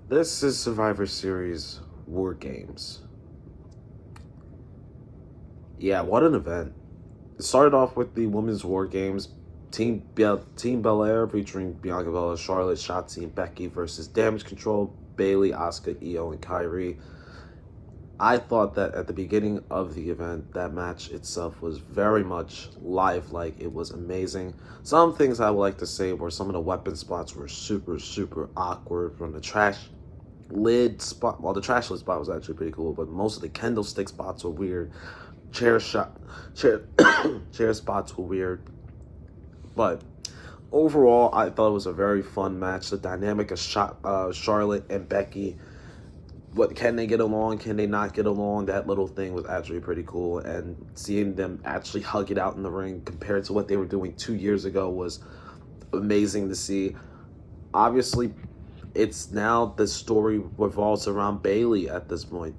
This is Survivor Series WarGames. Yeah, what an event. It started off with the Women's War Games. Team Belair featuring Bianca Belair, Charlotte, Shotzi, and Becky versus Damage Control, Bayley, Asuka, Io, and Kyrie. I thought that at the beginning of the event, that match itself was very much lifelike. It was amazing. Some things I would like to say were some of the weapon spots were super awkward from the trash lid spot. Well, the trash lid spot was actually pretty cool, but most of the candlestick spots were weird. Chair chair spots were weird. But overall, I thought it was a very fun match. The dynamic of Charlotte and Becky. What can they get along? Can they not get along? That little thing was actually pretty cool, and seeing them actually hug it out in the ring compared to what they were doing 2 years ago was amazing to see. Obviously, it's now the story revolves around Bayley at this point,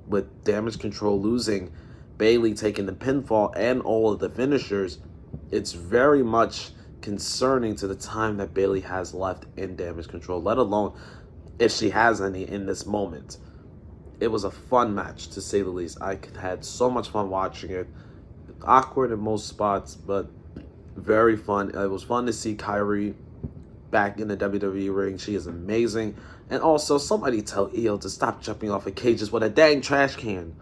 with Damage Control losing, Bayley taking the pinfall and all of the finishers. It's very much concerning to the time that Bayley has left in Damage Control, let alone if she has any in this moment. It was a fun match, to say the least. I had so much fun watching it. Awkward in most spots, but very fun. It was fun to see Kyrie back in the WWE ring. She is amazing. And also, somebody tell Io to stop jumping off of cages with a dang trash can.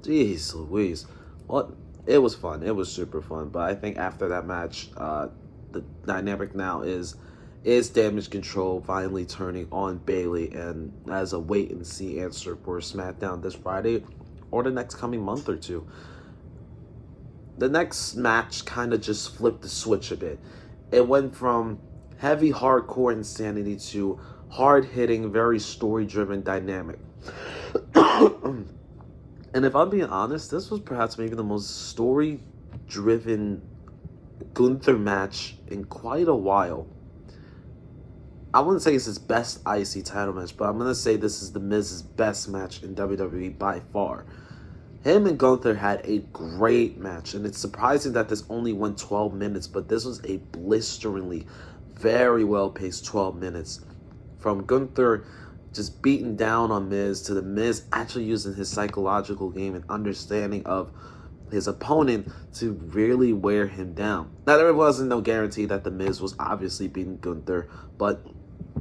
Jeez Louise. Well, it was fun. It was super fun. But I think after that match, the dynamic now is Damage Control finally turning on Bayley, and as a wait and see answer for SmackDown this Friday or the next coming month or two. The next match kind of just flipped the switch a bit. It went from heavy hardcore insanity to hard-hitting, very story-driven dynamic. And if I'm being honest, this was perhaps maybe the most story-driven Gunther match in quite a while. I wouldn't say it's his best IC title match, but I'm going to say this is The Miz's best match in WWE by far. Him and Gunther had a great match, and it's surprising that this only went 12 minutes, but this was a blisteringly, very well-paced 12 minutes. From Gunther just beating down on Miz to The Miz actually using his psychological game and understanding of his opponent to really wear him down. Now, there wasn't no guarantee that The Miz was obviously beating Gunther, but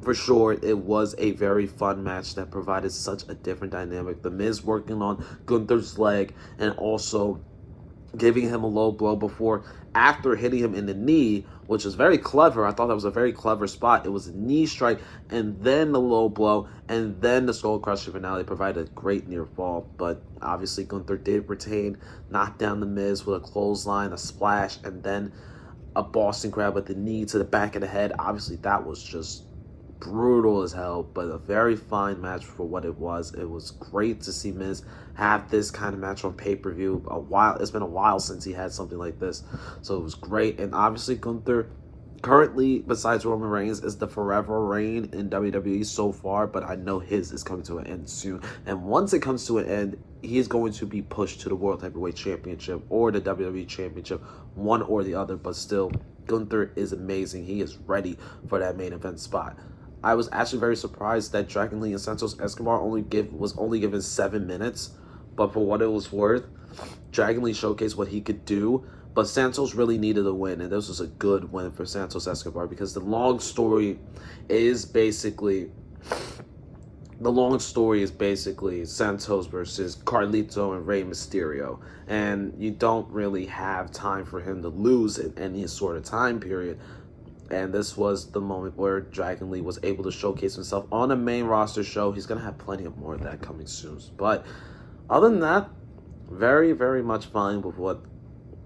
for sure, it was a very fun match that provided such a different dynamic. The Miz working on Gunther's leg and also giving him a low blow after hitting him in the knee, which was very clever. I thought that was a very clever spot. It was a knee strike and then the low blow and then the skull crusher finale provided a great near fall. But obviously Gunther did retain, knocked down the Miz with a clothesline, a splash, and then a Boston Crab with the knee to the back of the head. Obviously that was just brutal as hell, but a very fine match for what it was. It was great to see Miz have this kind of match on pay-per-view. It's been a while since he had something like this, so it was great. And obviously Gunther, currently, besides Roman Reigns, is the forever reign in WWE so far, but I know his is coming to an end soon. And once it comes to an end, he is going to be pushed to the World Heavyweight Championship or the WWE Championship, one or the other, but still, Gunther is amazing. He is ready for that main event spot. I was actually very surprised that Dragon Lee and Santos Escobar was only given 7 minutes, but for what it was worth, Dragon Lee showcased what he could do, but Santos really needed a win, and this was a good win for Santos Escobar because the long story is basically Santos versus Carlito and Rey Mysterio, and you don't really have time for him to lose in any sort of time period. And this was the moment where Dragon Lee was able to showcase himself on a main roster show. He's going to have plenty of more of that coming soon. But other than that, very, very much fine with what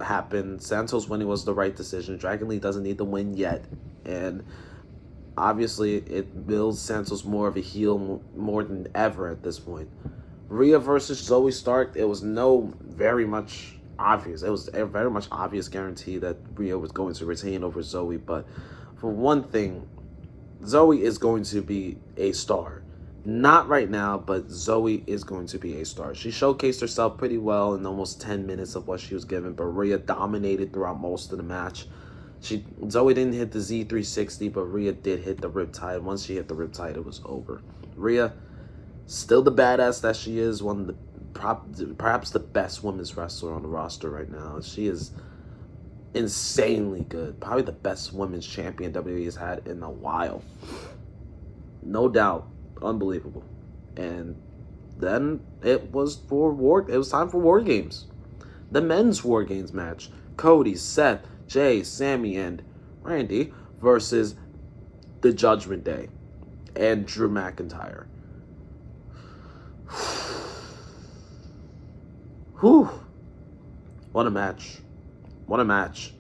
happened. Santos winning was the right decision. Dragon Lee doesn't need the win yet. And obviously, it builds Santos more of a heel more than ever at this point. Rhea versus Zoe Stark, it was very much obvious. It was a very much obvious guarantee that Rhea was going to retain over Zoe, but for one thing, Zoe is going to be a star. Not right now, but Zoe is going to be a star. She showcased herself pretty well in almost 10 minutes of what she was given, but Rhea dominated throughout most of the match. Zoe didn't hit the Z360, but Rhea did hit the Riptide. Once she hit the Riptide, it was over. Rhea, still the badass that she is, one of the perhaps the best women's wrestler on the roster right now. She is insanely good. Probably the best women's champion WWE has had in a while. No doubt. Unbelievable. And then it was time for War Games. The men's War Games match. Cody, Seth, Jay, Sammy, and Randy versus the Judgment Day and Drew McIntyre. Whew. What a match. What a match.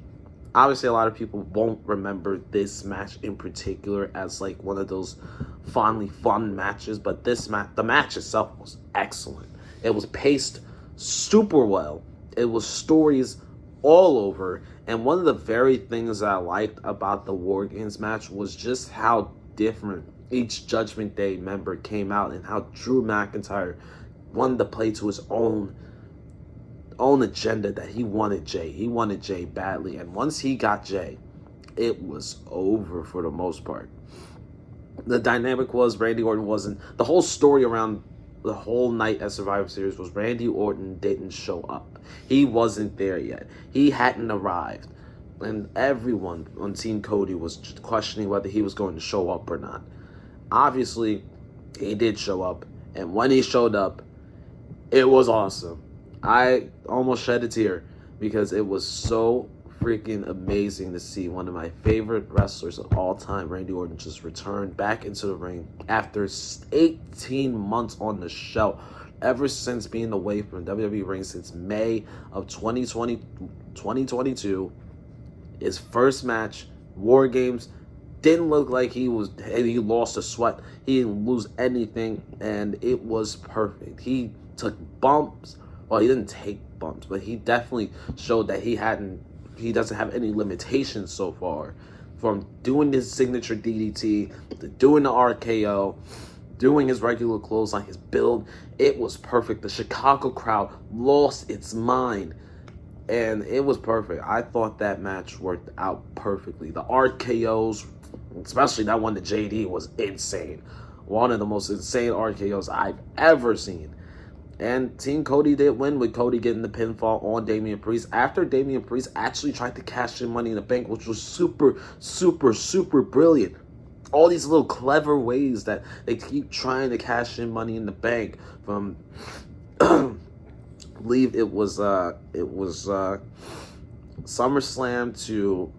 Obviously, a lot of people won't remember this match in particular as like one of those fondly fun matches, but the match itself was excellent. It was paced super well. It was stories all over, and one of the very things that I liked about the War Games match was just how different each Judgment Day member came out, and how Drew McIntyre wanted to play to his own agenda, that he wanted Jay. He wanted Jay badly, and once he got Jay, it was over for the most part. The dynamic was Randy Orton wasn't... The whole story around the whole night at Survivor Series was Randy Orton didn't show up. He wasn't there yet. He hadn't arrived. And everyone on Team Cody was questioning whether he was going to show up or not. Obviously, he did show up. And when he showed up, it was awesome. I almost shed a tear because it was so freaking amazing to see one of my favorite wrestlers of all time, Randy Orton, just return back into the ring after 18 months on the show. Ever since being away from WWE ring since May of 2022, his first match, War Games, didn't look like he lost a sweat. He didn't lose anything, and it was perfect. He took bumps. Well, he didn't take bumps, but he definitely showed that he doesn't have any limitations so far. From doing his signature DDT, to doing the RKO, doing his regular clothesline, his build, it was perfect. The Chicago crowd lost its mind, and it was perfect. I thought that match worked out perfectly. The RKOs, especially that one to JD, was insane. One of the most insane RKOs I've ever seen. And Team Cody did win, with Cody getting the pinfall on Damian Priest after Damian Priest actually tried to cash in Money in the Bank, which was super, super, super brilliant. All these little clever ways that they keep trying to cash in Money in the Bank, from I believe it was SummerSlam to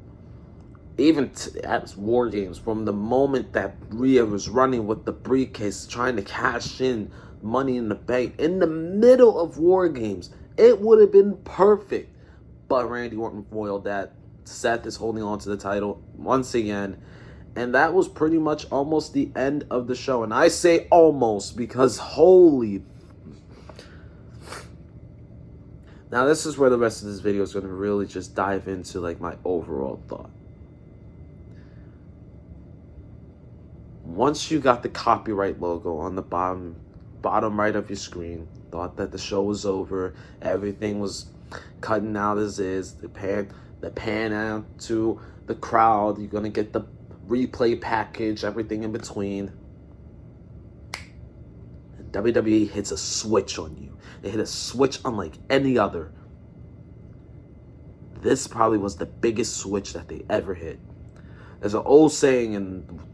even at War Games. From the moment that Rhea was running with the briefcase trying to cash in Money in the Bank in the middle of War Games, it would have been perfect, but Randy Orton foiled that. Seth is holding on to the title once again, and that was pretty much almost the end of the show. And I say almost because holy... Now this is where the rest of this video is going to really just dive into like my overall thought. Once you got the copyright logo on the bottom right of your screen, thought that the show was over, everything was cutting out as is, the pan out to the crowd, you're gonna get the replay package, everything in between. And WWE hits a switch on you. They hit a switch unlike any other. This probably was the biggest switch that they ever hit. There's an old saying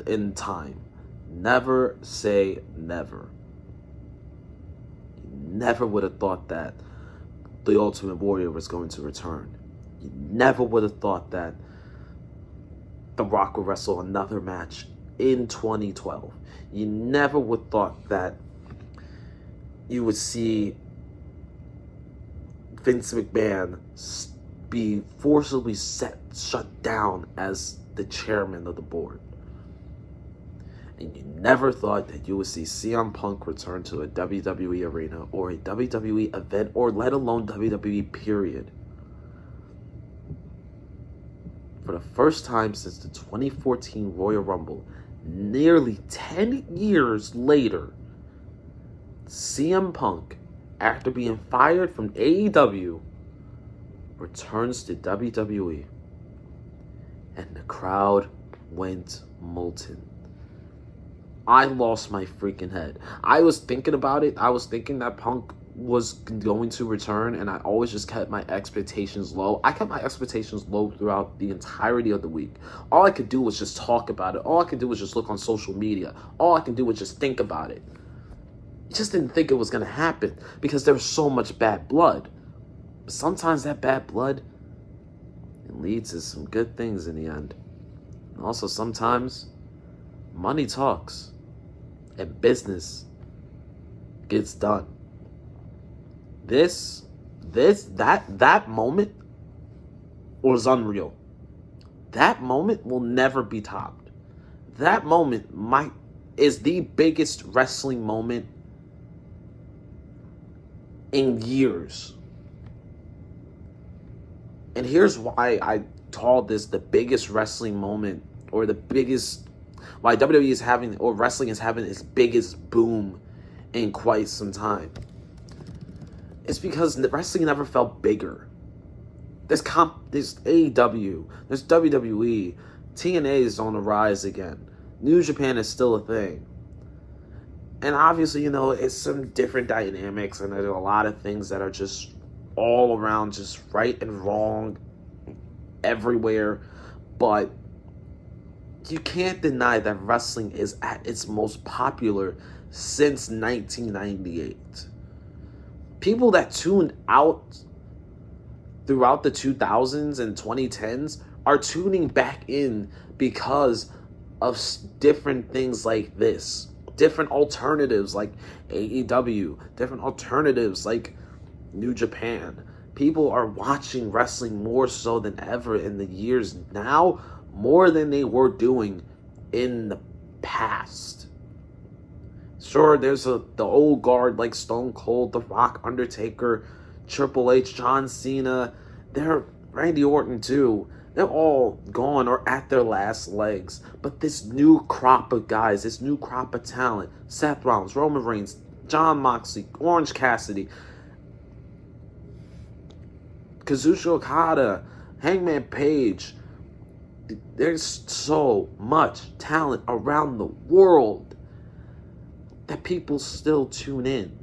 in time: never say never. Never would have thought that the Ultimate Warrior was going to return. You never would have thought that The Rock would wrestle another match in 2012. You never would have thought that you would see Vince McMahon be forcibly shut down as the chairman of the board. And you never thought that you would see CM Punk return to a WWE arena or a WWE event, or let alone WWE period. For the first time since the 2014 Royal Rumble, nearly 10 years later, CM Punk, after being fired from AEW, returns to WWE. And the crowd went molten. I lost my freaking head. I was thinking about it. I was thinking that Punk was going to return, and I always just kept my expectations low. I kept my expectations low throughout the entirety of the week. All I could do was just talk about it. All I could do was just look on social media. All I could do was just think about it. I just didn't think it was going to happen because there was so much bad blood. But sometimes that bad blood, it leads to some good things in the end. And also sometimes money talks and business gets done. That moment was unreal. That moment will never be topped. That moment is the biggest wrestling moment in years. And here's why I call this the biggest wrestling moment, or the biggest, why WWE is having, or wrestling is having its biggest boom in quite some time. It's because the wrestling never felt bigger. There's AEW, there's WWE, TNA is on the rise again. New Japan is still a thing. And obviously, it's some different dynamics, and there's a lot of things that are just all around, just right and wrong everywhere. But you can't deny that wrestling is at its most popular since 1998. People that tuned out throughout the 2000s and 2010s are tuning back in because of different things like this. Different alternatives like AEW, different alternatives like New Japan. People are watching wrestling more so than ever in the years now, more than they were doing in the past. Sure, there's the old guard like Stone Cold, The Rock, Undertaker, Triple H, John Cena, Randy Orton too. They're all gone or at their last legs. But this new crop of guys, this new crop of talent, Seth Rollins, Roman Reigns, Jon Moxley, Orange Cassidy, Kazuchika Okada, Hangman Page. There's so much talent around the world that people still tune in.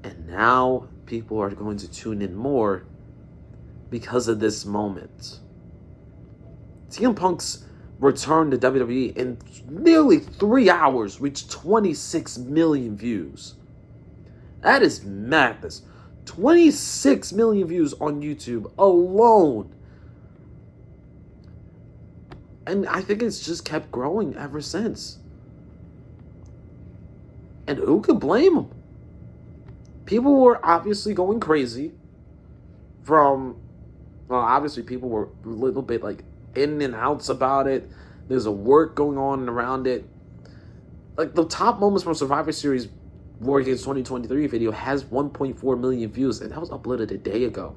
And now people are going to tune in more because of this moment. CM Punk's return to WWE in nearly 3 hours reached 26 million views. That is madness. 26 million views on YouTube alone. And I think it's just kept growing ever since. And who could blame them? People were obviously going crazy obviously people were a little bit like in and outs about it. There's a work going on around it. Like the top moments from Survivor Series WarGames 2023 video has 1.4 million views, and that was uploaded a day ago.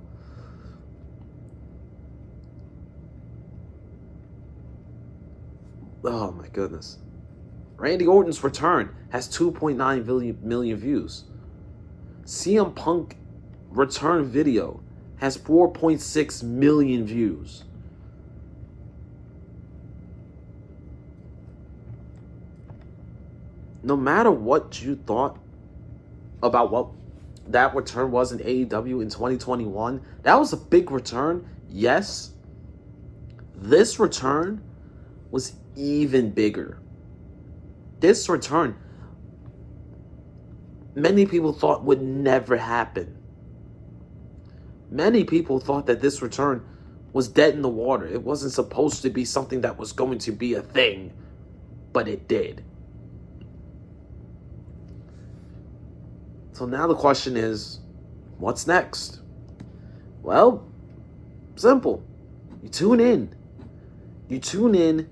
Oh my goodness. Randy Orton's return has 2.9 million views. CM Punk return video has 4.6 million views. No matter what you thought about what that return was in AEW in 2021, that was a big return, yes. This return was even bigger. This return, many people thought would never happen. Many people thought that this return was dead in the water. It wasn't supposed to be something that was going to be a thing, but it did. So now the question is, what's next? Well, simple. You tune in. You tune in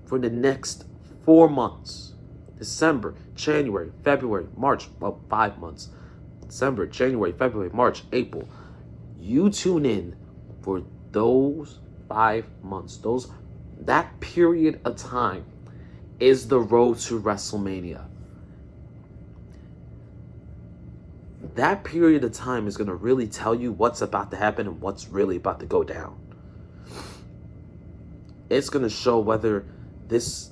for the next 4 months. December, January, February, March. Well, 5 months. December, January, February, March, April. You tune in for those 5 months. That period of time is the road to WrestleMania. That period of time is going to really tell you what's about to happen and what's really about to go down. It's going to show whether this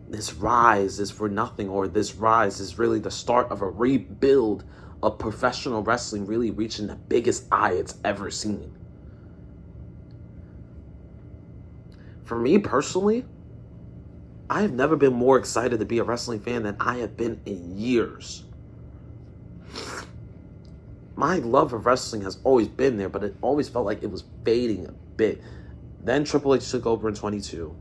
this rise is for nothing, or this rise is really the start of a rebuild of professional wrestling really reaching the biggest eye it's ever seen. For me personally, I have never been more excited to be a wrestling fan than I have been in years. My love of wrestling has always been there, but it always felt like it was fading a bit. Then Triple H took over in 22.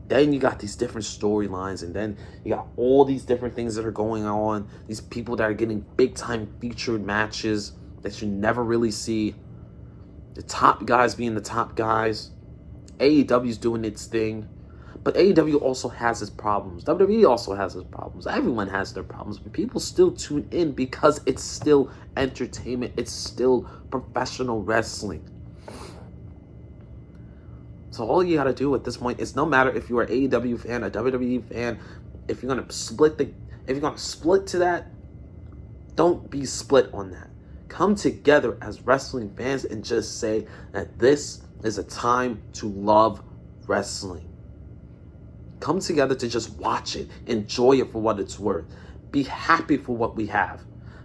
Then you got these different storylines, and then you got all these different things that are going on. These people that are getting big-time featured matches that you never really see. The top guys being the top guys. AEW's doing its thing. But AEW also has its problems. WWE also has its problems. Everyone has their problems. But people still tune in because it's still entertainment. It's still professional wrestling. So all you got to do at this point is, no matter if you're an AEW fan, a WWE fan, if you're going to split to that, don't be split on that. Come together as wrestling fans and just say that this is a time to love wrestling. Come together to just watch it, enjoy it for what it's worth. Be happy for what we have.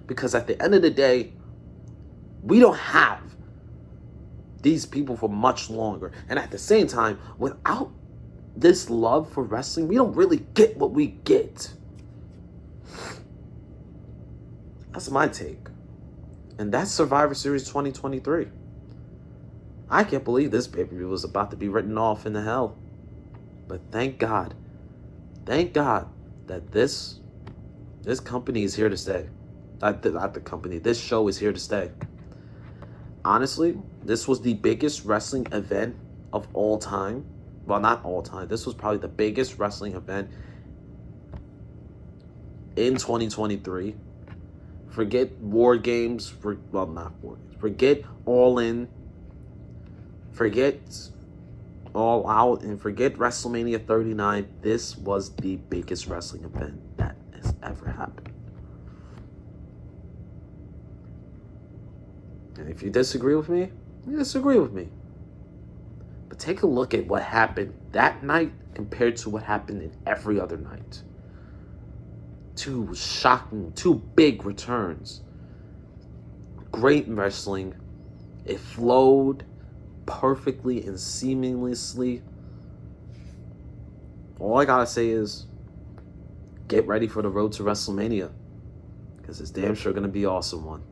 Because at the end of the day, we don't have these people for much longer. And at the same time, without this love for wrestling, we don't really get what we get. That's my take. And that's Survivor Series 2023. I can't believe this pay-per-view was about to be written off into hell. But thank God that this company is here to stay. Not the company, this show is here to stay. Honestly, this was the biggest wrestling event of all time. Well, not all time. This was probably the biggest wrestling event in 2023. Forget WarGames. Not WarGames. Forget All In. Forget All Out. And forget WrestleMania 39. This was the biggest wrestling event that has ever happened. And if you disagree with me, you disagree with me. But take a look at what happened that night compared to what happened in every other night. Two shocking, two big returns. Great wrestling. It flowed perfectly and seamlessly. All I gotta say is, get ready for the road to WrestleMania, because it's damn sure gonna be an awesome one.